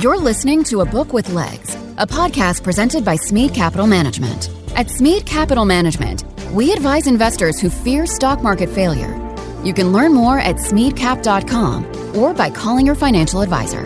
You're listening to A Book with Legs, a podcast presented by Smead Capital Management. At Smead Capital Management, we advise investors who fear stock market failure. You can learn more at smeadcap.com or by calling your financial advisor.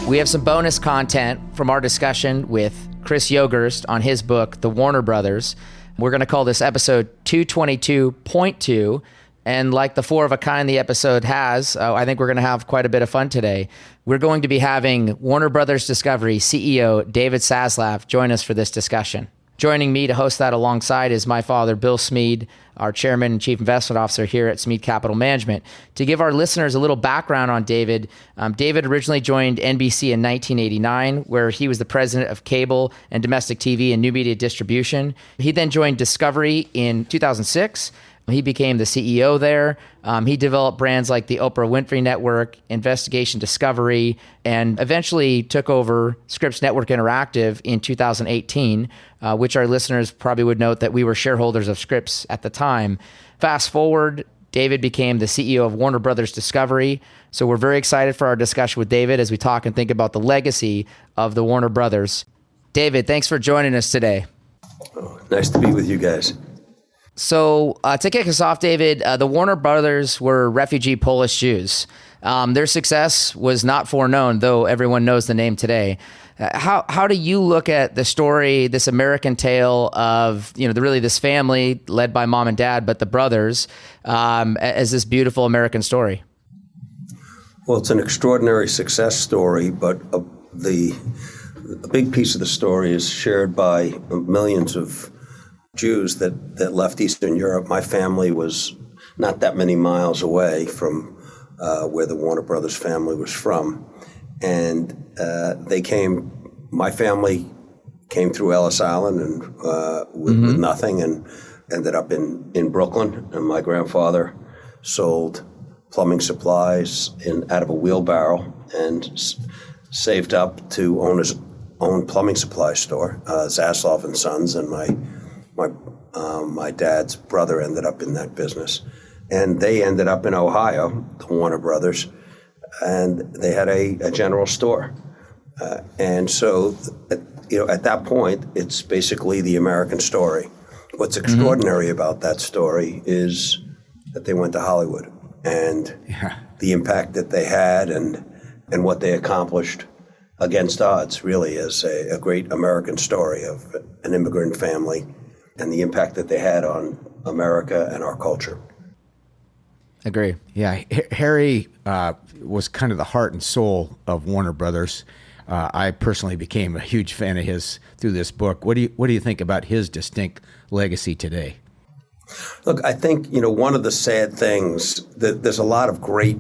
We have some bonus content from our discussion with Chris Yogerst on his book, The Warner Brothers. We're going to call this episode 222.2. And like the four of a kind the episode has, I think we're going to have quite a bit of fun today. We're going to be having Warner Brothers Discovery CEO David Zaslav join us for this discussion. Joining me to host that alongside is my father, Bill Smead, our chairman and chief investment officer here at Smead Capital Management. To give our listeners a little background on David, David originally joined NBC in 1989, where he was the president of cable and domestic TV and new media distribution. He then joined Discovery in 2006. He became the CEO there. He developed brands like the Oprah Winfrey Network, Investigation Discovery, and eventually took over Scripps Network Interactive in 2018, which our listeners probably would note that we were shareholders of Scripps at the time. Fast forward, David became the CEO of Warner Brothers Discovery. So we're very excited for our discussion with David as we talk and think about the legacy of the Warner Brothers. David, thanks for joining us today. Oh, nice to be with you guys. So to kick us off, David, the Warner Brothers were refugee Polish Jews. Their success was not foreknown, though everyone knows the name today. How do you look at the story, this American tale of, really this family led by mom and dad, but the brothers, as this beautiful American story? Well, it's an extraordinary success story, but a big piece of the story is shared by millions of Jews that left Eastern Europe. My family was not that many miles away from where the Warner Brothers family was from. And my family came through Ellis Island and with nothing and ended up in Brooklyn. And my grandfather sold plumbing supplies out of a wheelbarrow and saved up to own his own plumbing supply store, Zaslav and Sons, and my dad's brother ended up in that business. And they ended up in Ohio, the Warner Brothers, and they had a general store. And so, at that point, it's basically the American story. What's extraordinary about that story is that they went to Hollywood and the impact that they had and what they accomplished against odds really is a great American story of an immigrant family and the impact that they had on America and our culture. Agree. Yeah, Harry was kind of the heart and soul of Warner Brothers. I personally became a huge fan of his through this book. What do you think about his distinct legacy today? Look, I think one of the sad things that there's a lot of great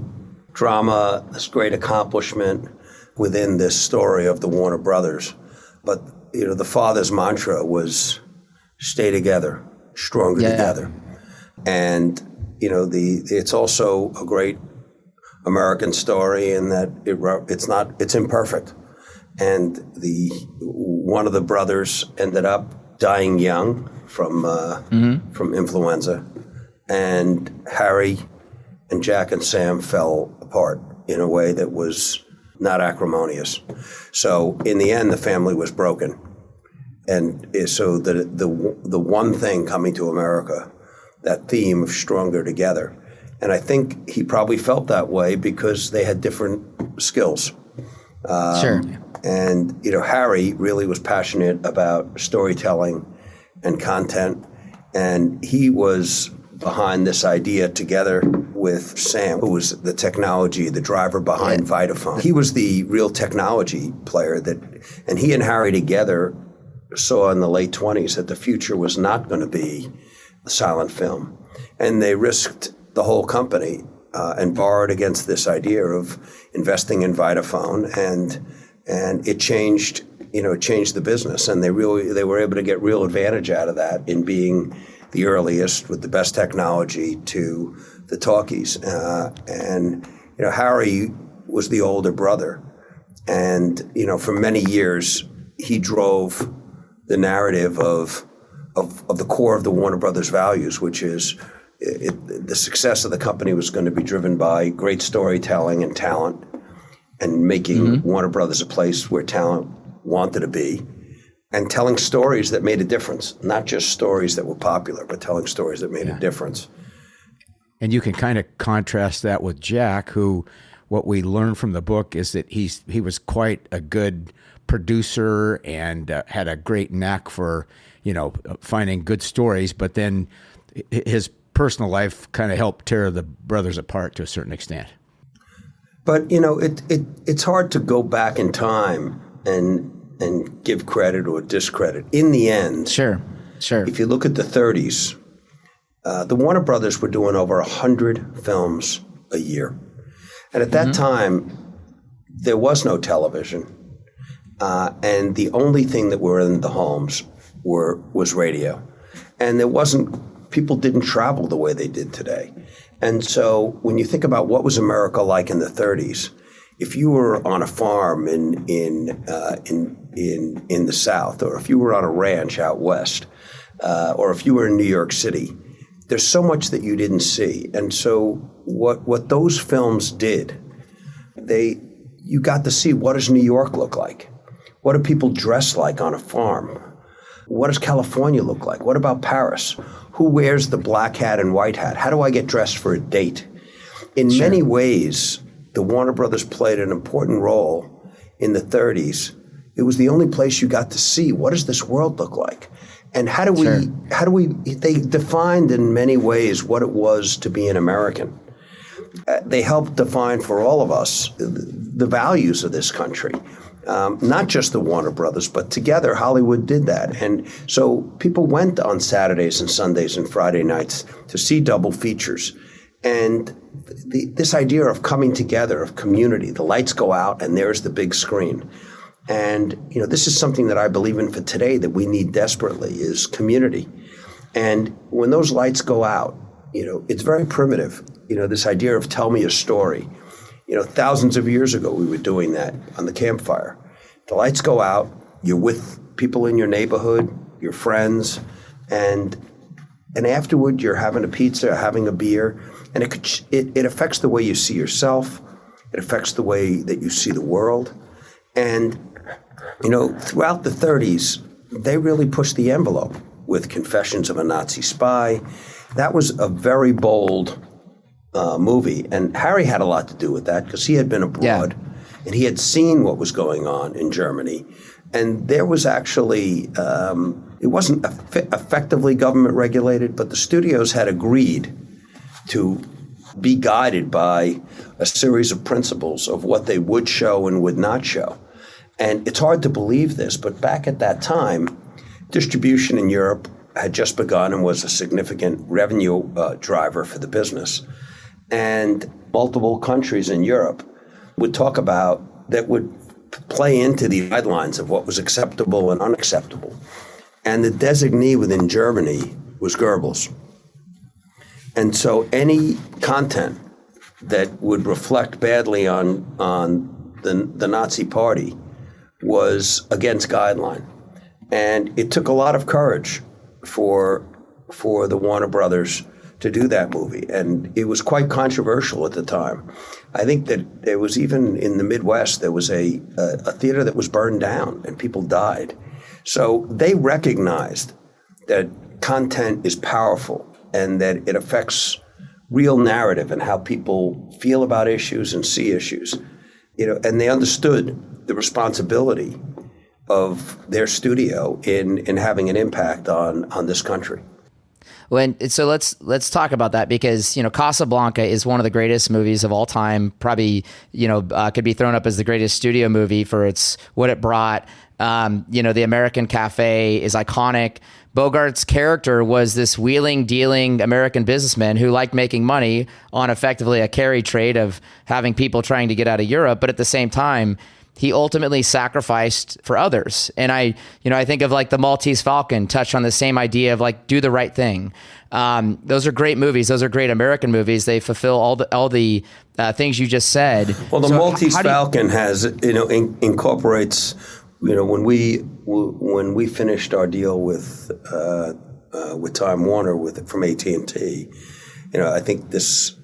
drama, this great accomplishment within this story of the Warner Brothers, but the father's mantra was stay together, stronger together. And, it's also a great American story in that it's imperfect. And one of the brothers ended up dying young from influenza. And Harry and Jack and Sam fell apart in a way that was not acrimonious. So in the end, the family was broken. And so the one thing coming to America, that theme of stronger together. And I think he probably felt that way because they had different skills. Sure. And, Harry really was passionate about storytelling and content. And he was behind this idea together with Sam, who was the driver behind Vitaphone. He was the real technology player and he and Harry together saw in the late 1920s that the future was not going to be silent film. And they risked the whole company and borrowed against this idea of investing in Vitaphone, and it changed the business. And they were able to get real advantage out of that in being the earliest with the best technology to the talkies. And Harry was the older brother, and for many years he drove the narrative of the core of the Warner Brothers values, which is the success of the company was going to be driven by great storytelling and talent, and making Warner Brothers a place where talent wanted to be, and telling stories that made a difference, not just stories that were popular, but telling stories that made a difference. And you can kind of contrast that with Jack, who, what we learned from the book is that he was quite a good producer and had a great knack for, finding good stories, but then his personal life kind of helped tear the brothers apart to a certain extent. But, it's hard to go back in time and give credit or discredit. In the end, Sure. if you look at the 30s, the Warner Brothers were doing over 100 films a year. And at that time, there was no television. And the only thing that were in the homes was radio. And people didn't travel the way they did today. And so when you think about what was America like in the 30s, if you were on a farm in the South, or if you were on a ranch out west, or if you were in New York City, there's so much that you didn't see. And so what those films did, you got to see, what does New York look like? What do people dress like on a farm? What does California look like? What about Paris? Who wears the black hat and white hat? How do I get dressed for a date? In many ways, the Warner Brothers played an important role in the 30s. It was the only place you got to see, what does this world look like? And they defined in many ways what it was to be an American. They helped define for all of us the values of this country. Not just the Warner Brothers, but together Hollywood did that. And so people went on Saturdays and Sundays and Friday nights to see double features. And this idea of coming together, of community, the lights go out and there's the big screen. And, this is something that I believe in for today that we need desperately, is community. And when those lights go out, it's very primitive. This idea of tell me a story. Thousands of years ago, we were doing that on the campfire. The lights go out, you're with people in your neighborhood, your friends, and afterward, you're having a pizza, having a beer, and it affects the way you see yourself. It affects the way that you see the world. And, throughout the 30s, they really pushed the envelope with Confessions of a Nazi Spy. That was a very bold movie. And Harry had a lot to do with that because he had been abroad and he had seen what was going on in Germany. And there was actually, it wasn't effectively government regulated, but the studios had agreed to be guided by a series of principles of what they would show and would not show. And it's hard to believe this, but back at that time, distribution in Europe had just begun and was a significant revenue driver for the business. And multiple countries in Europe would talk about that would play into the guidelines of what was acceptable and unacceptable. And the designee within Germany was Goebbels. And so any content that would reflect badly on the Nazi Party was against guideline. And it took a lot of courage for the Warner Brothers to do that movie. And it was quite controversial at the time. I think that there was, even in the Midwest, there was a theater that was burned down and people died. So they recognized that content is powerful and that it affects real narrative and how people feel about issues and see issues. And they understood the responsibility of their studio in having an impact on this country. So let's talk about that, because Casablanca is one of the greatest movies of all time. Probably could be thrown up as the greatest studio movie for what it brought. The American Cafe is iconic. Bogart's character was this wheeling, dealing American businessman who liked making money on effectively a carry trade of having people trying to get out of Europe, but at the same time, he ultimately sacrificed for others. And I think of like the Maltese Falcon touched on the same idea of like, do the right thing. Those are great movies. Those are great American movies. They fulfill all the things you just said. Well, the Maltese Falcon has, incorporates, when we finished our deal with Time Warner from AT&T, I think the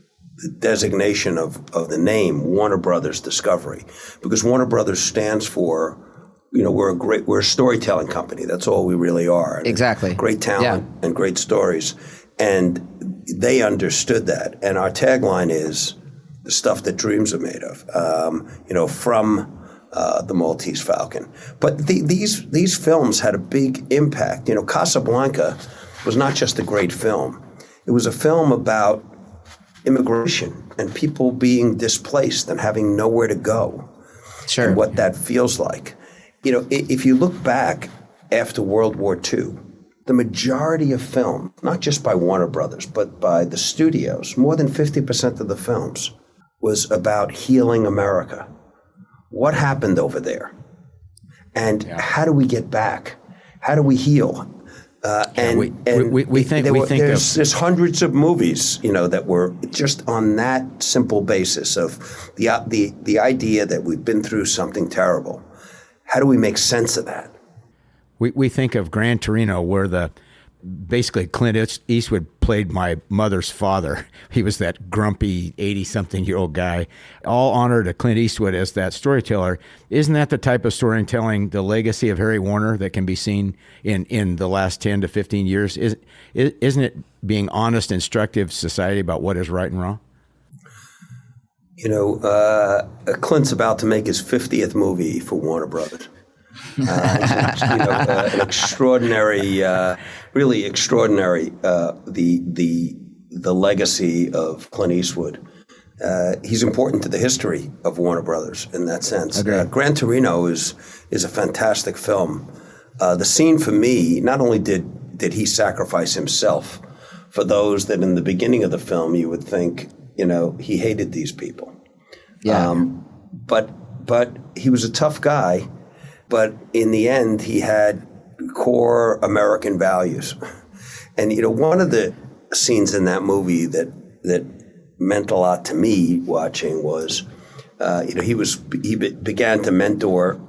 designation of the name Warner Brothers Discovery, because Warner Brothers stands for, we're a storytelling company. That's all we really are. Exactly. Great talent and great stories. And they understood that. And our tagline is the stuff that dreams are made of, from the Maltese Falcon. But these films had a big impact. Casablanca was not just a great film. It was a film about immigration and people being displaced and having nowhere to go. Sure. And what that feels like. If you look back after World War II, the majority of film, not just by Warner Brothers, but by the studios, more than 50% of the films was about healing America. What happened over there? And how do we get back? How do we heal? There's hundreds of movies, that were just on that simple basis of the idea that we've been through something terrible. How do we make sense of that? We think of Gran Torino, where basically Clint Eastwood played my mother's father. He was that grumpy 80-something-year-old guy. All honor to Clint Eastwood as that storyteller. Isn't that the type of storytelling, the legacy of Harry Warner, that can be seen in the last 10 to 15 years? Isn't it being honest, instructive society about what is right and wrong? Clint's about to make his 50th movie for Warner Brothers. An extraordinary, really extraordinary, the legacy of Clint Eastwood. He's important to the history of Warner Brothers in that sense. Gran Torino is a fantastic film. The scene for me, not only did he sacrifice himself for those that in the beginning of the film you would think, he hated these people. Yeah. But he was a tough guy. But in the end, he had core American values. And, one of the scenes in that movie that meant a lot to me watching was, he began to mentor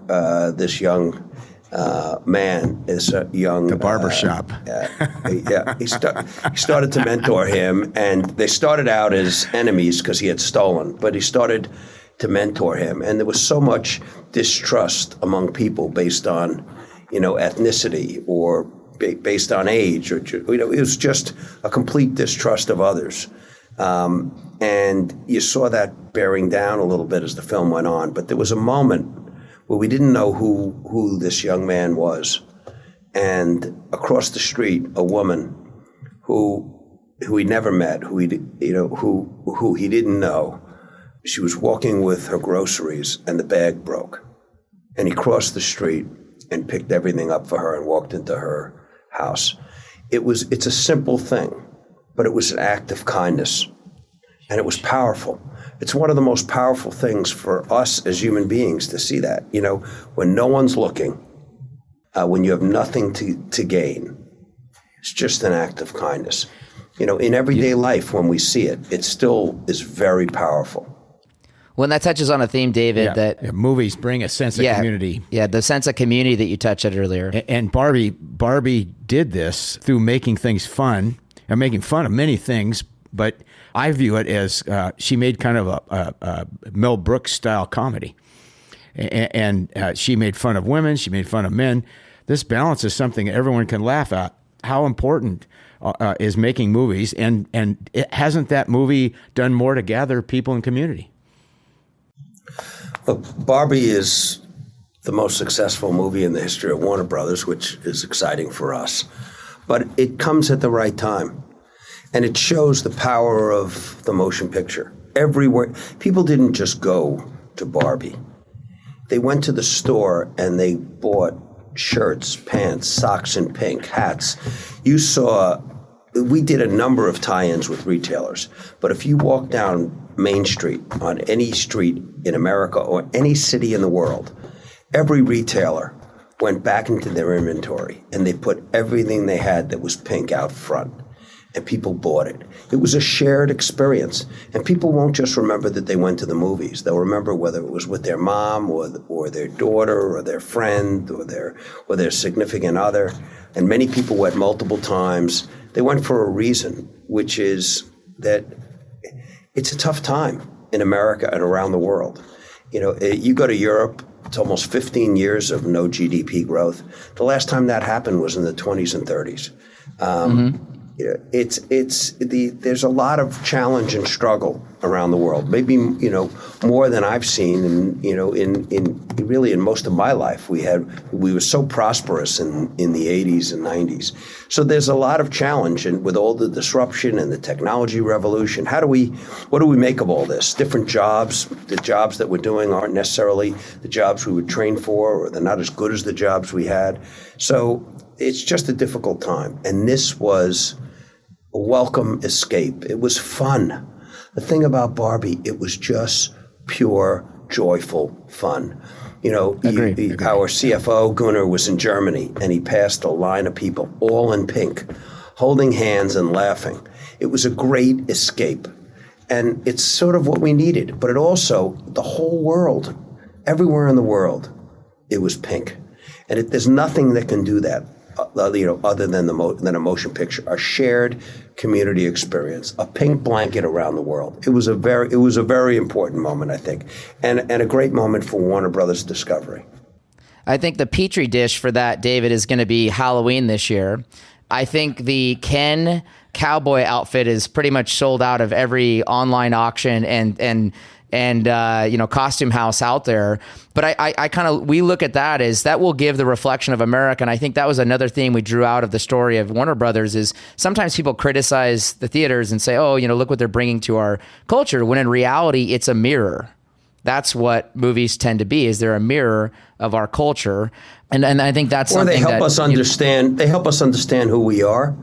this young man, the barbershop. He started to mentor him, and they started out as enemies because he had stolen, but he started to mentor him. And there was so much distrust among people based on, ethnicity or based on age, or, it was just a complete distrust of others. And you saw that bearing down a little bit as the film went on. But there was a moment where we didn't know who this young man was. And across the street, a woman who he never met, who he didn't know, she was walking with her groceries and the bag broke. And he crossed the street and picked everything up for her and walked into her house. It's a simple thing, but it was an act of kindness. And it was powerful. It's one of the most powerful things for us as human beings to see that. When no one's looking, when you have nothing to gain, it's just an act of kindness. In everyday life, when we see it, it still is very powerful. Well, and that touches on a theme, David, that movies bring a sense of community. Yeah, the sense of community that you touched on earlier. And Barbie did this through making things fun and making fun of many things, but I view it as she made kind of a Mel Brooks style comedy. And she made fun of women, she made fun of men. This balance is something everyone can laugh at. How important is making movies, and hasn't that movie done more to gather people in community? Look, Barbie is the most successful movie in the history of Warner Brothers, which is exciting for us. But it comes at the right time. And it shows the power of the motion picture. Everywhere, people didn't just go to Barbie. They went to the store and they bought shirts, pants, socks in pink, hats. We did a number of tie-ins with retailers. But if you walk down Main Street, on any street in America or any city in the world, every retailer went back into their inventory and they put everything they had that was pink out front. And people bought it. It was a shared experience. And people won't just remember that they went to the movies. They'll remember whether it was with their mom or their daughter or their friend or their significant other. And many people went multiple times. They went for a reason, which is that it's a tough time in America and around the world. You go to Europe, it's almost 15 years of no GDP growth. The last time that happened was in the 20s and 30s. There's a lot of challenge and struggle around the world. Maybe more than I've seen. And in most of my life, we were so prosperous in the 80s and 90s. So there's a lot of challenge, and with all the disruption and the technology revolution, what do we make of all this? Different jobs. The jobs that we're doing aren't necessarily the jobs we would train for, or they're not as good as the jobs we had. So it's just a difficult time, and this was a welcome escape. It was fun. The thing about Barbie, it was just pure, joyful fun. Agreed. Our CFO, Gunnar, was in Germany, and he passed a line of people, all in pink, holding hands and laughing. It was a great escape, and it's sort of what we needed. But it also, the whole world, everywhere in the world, it was pink. And there's nothing that can do that. Other than a motion picture, a shared community experience, a pink blanket around the world. It was a very important moment, I think, and a great moment for Warner Brothers Discovery. I think the petri dish for that, David, is going to be Halloween this year. I think the Ken cowboy outfit is pretty much sold out of every online auction and costume house out there. But we look at that as that will give the reflection of America. And I think that was another theme we drew out of the story of Warner Brothers is sometimes people criticize the theaters and say, look what they're bringing to our culture, when in reality, it's a mirror. That's what movies tend to be, is they're a mirror of our culture. And I think that's something they help us understand. They help us understand who we are.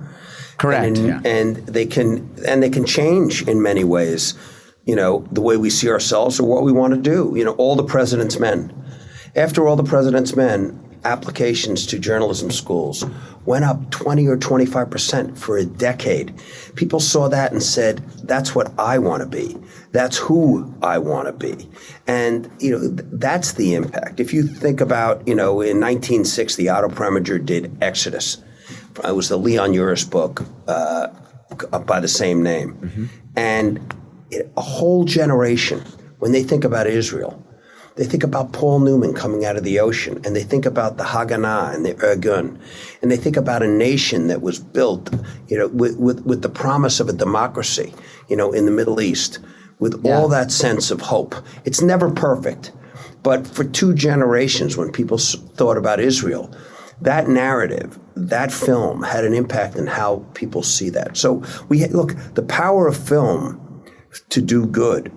Correct. And they can change in many ways. The way we see ourselves or what we want to do. All the President's Men. After All the President's Men, applications to journalism schools went up 20 or 25% for a decade. People saw that and said, that's what I want to be. That's who I want to be. And, that's the impact. If you think about, in 1960, Otto Preminger did Exodus. It was the Leon Uris book by the same name. Mm-hmm. And a whole generation, when they think about Israel, they think about Paul Newman coming out of the ocean, and they think about the Haganah and the Irgun, and they think about a nation that was built, with the promise of a democracy, in the Middle East, with all that sense of hope. It's never perfect, but for two generations, when people thought about Israel, that narrative, that film had an impact on how people see that. So the power of film to do good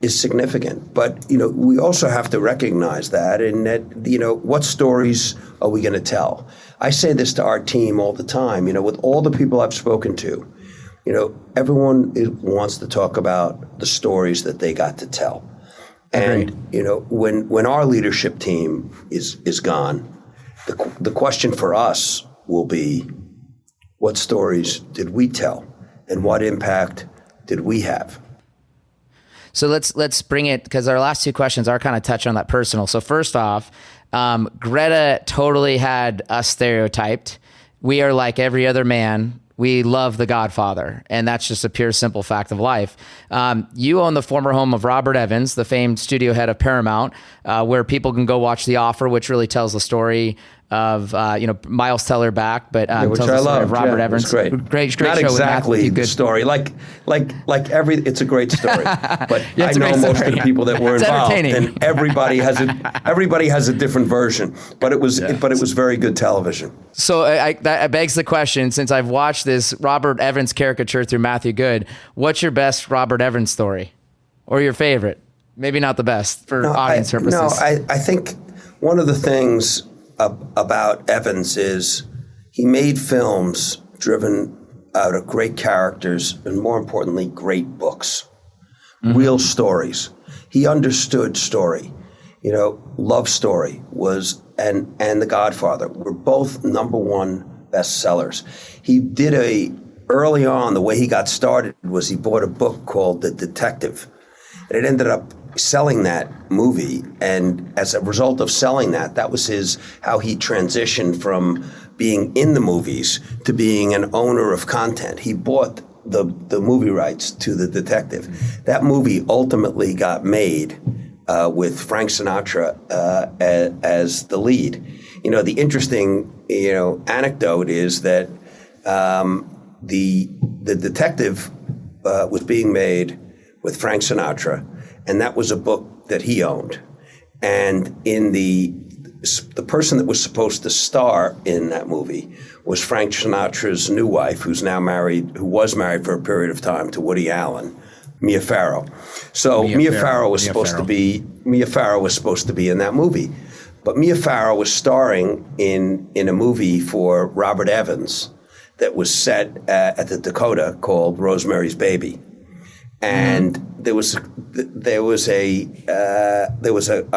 is significant. But, we also have to recognize that, and that, what stories are we going to tell? I say this to our team all the time, with all the people I've spoken to, everyone wants to talk about the stories that they got to tell. And, when our leadership team is gone, the question for us will be, what stories did we tell, and what impact did we have? So let's bring it, because our last two questions are kind of touch on that personal. So first off, Greta totally had us stereotyped. We are like every other man. We love The Godfather, and that's just a pure, simple fact of life. You own the former home of Robert Evans, the famed studio head of Paramount, where people can go watch The Offer, which really tells the story of Miles Teller back, but which tells I the story love. of Robert Evans. It's great. Great Not show. exactly the story. It's a great story. But I know most of the people that were involved, and everybody has a different version. But it was very good television. So that begs the question, since I've watched this Robert Evans caricature through Matthew Good, what's your best Robert Evans story, or your favorite? Maybe not the best for audience purposes. No, I think one of the things about Evans is he made films driven out of great characters and, more importantly, great books, real stories. He understood story. Love Story was and The Godfather were both #1 bestsellers. He did early on, the way he got started was he bought a book called The Detective, and it ended up selling that movie, and as a result of selling that was how he transitioned from being in the movies to being an owner of content. He bought the movie rights to The Detective. That movie ultimately got made with Frank Sinatra as the lead. The interesting anecdote is that the Detective was being made with Frank Sinatra, and that was a book that he owned. And in the person that was supposed to star in that movie was Frank Sinatra's new wife, who was married for a period of time to Woody Allen, Mia Farrow. So Mia Farrow was supposed to be in that movie. But Mia Farrow was starring in a movie for Robert Evans that was set at the Dakota called Rosemary's Baby. And there was a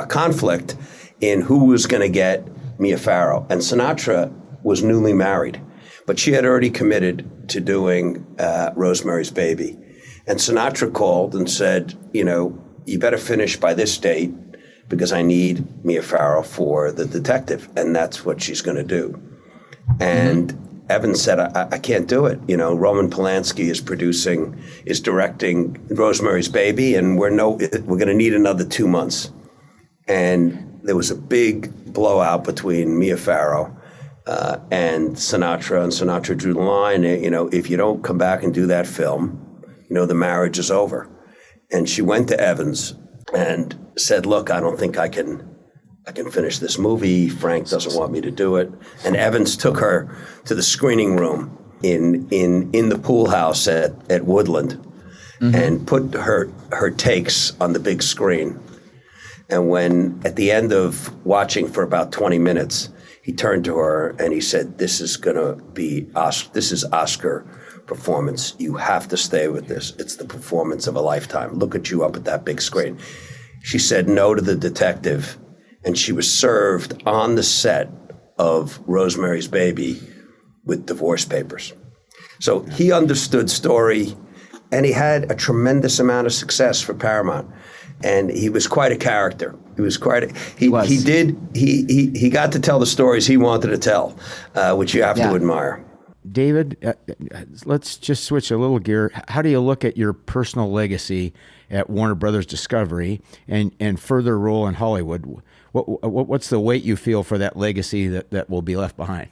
conflict in who was going to get Mia Farrow. And Sinatra was newly married, but she had already committed to doing Rosemary's Baby. And Sinatra called and said, you better finish by this date because I need Mia Farrow for The Detective, and that's what she's going to do. And Evans said, I can't do it. Roman Polanski is directing Rosemary's Baby, and we're going to need another 2 months. And there was a big blowout between Mia Farrow and Sinatra drew the line. If you don't come back and do that film, the marriage is over. And she went to Evans and said, look, I don't think I can finish this movie. Frank doesn't want me to do it. And Evans took her to the screening room in the pool house at Woodland and put her takes on the big screen. And when, at the end of watching for about 20 minutes, he turned to her and he said, this is Oscar performance. You have to stay with this. It's the performance of a lifetime. Look at you up at that big screen. She said no to The Detective, and she was served on the set of Rosemary's Baby with divorce papers. So he understood story, and he had a tremendous amount of success for Paramount. And he was quite a character. He got to tell the stories he wanted to tell, which you have to admire. David, let's just switch a little gear. How do you look at your personal legacy at Warner Brothers Discovery and further role in Hollywood? What's the weight you feel for that legacy that will be left behind?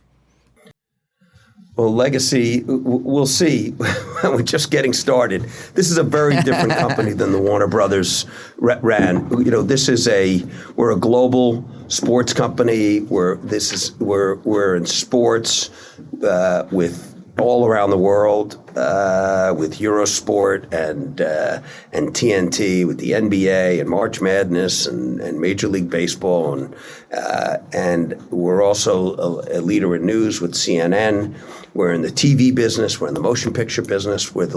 Well, legacy, we'll see. We're just getting started. This is a very different company than the Warner Brothers ran. We're a global sports company. We're in sports with all around the world, with Eurosport and TNT, with the NBA and March Madness and Major League Baseball, and we're also a leader in news with CNN. We're in the TV business. We're in the motion picture business. We're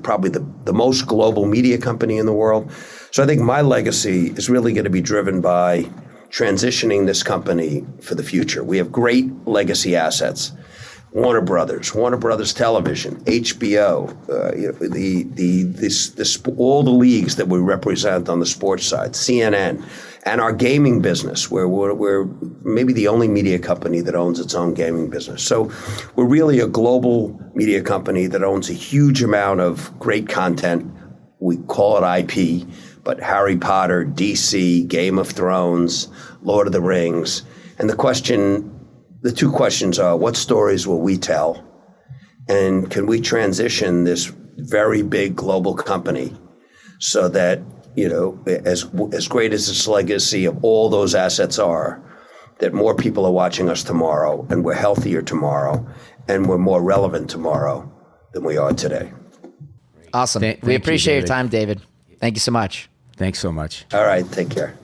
probably the most global media company in the world. So I think my legacy is really going to be driven by transitioning this company for the future. We have great legacy assets. Warner Brothers Television, HBO, all the leagues that we represent on the sports side, CNN, and our gaming business, where we're maybe the only media company that owns its own gaming business. So we're really a global media company that owns a huge amount of great content. We call it IP, but Harry Potter, DC, Game of Thrones, Lord of the Rings, and the two questions are, what stories will we tell? And can we transition this very big global company so that, as great as this legacy of all those assets are, that more people are watching us tomorrow, and we're healthier tomorrow, and we're more relevant tomorrow than we are today. Awesome. We appreciate your time, David. Thank you so much. Thanks so much. All right. Take care.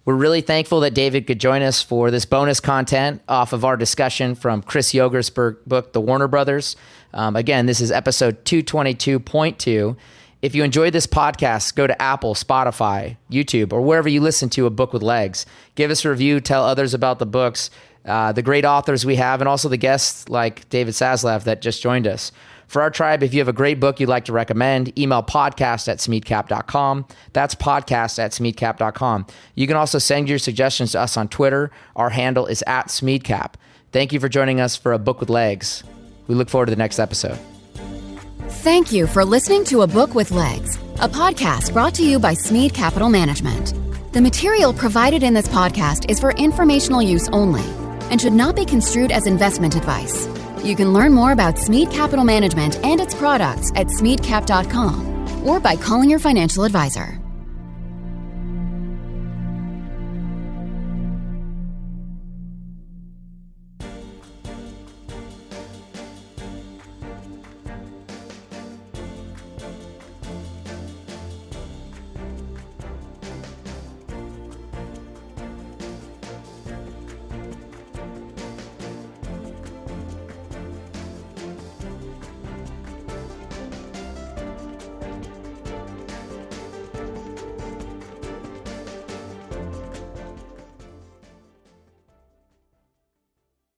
We're really thankful that David could join us for this bonus content off of our discussion from Chris Yogerst's book, The Warner Brothers. Again, this is episode 222.2. If you enjoyed this podcast, go to Apple, Spotify, YouTube, or wherever you listen to A Book with Legs. Give us a review, tell others about the books, the great authors we have, and also the guests like David Zaslav that just joined us. For our tribe, if you have a great book you'd like to recommend, email podcast@smeedcap.com. That's podcast@smeedcap.com. You can also send your suggestions to us on Twitter. Our handle is @smeedcap. Thank you for joining us for A Book with Legs. We look forward to the next episode. Thank you for listening to A Book with Legs, a podcast brought to you by Smead Capital Management. The material provided in this podcast is for informational use only and should not be construed as investment advice. You can learn more about Smead Capital Management and its products at smeadcap.com or by calling your financial advisor.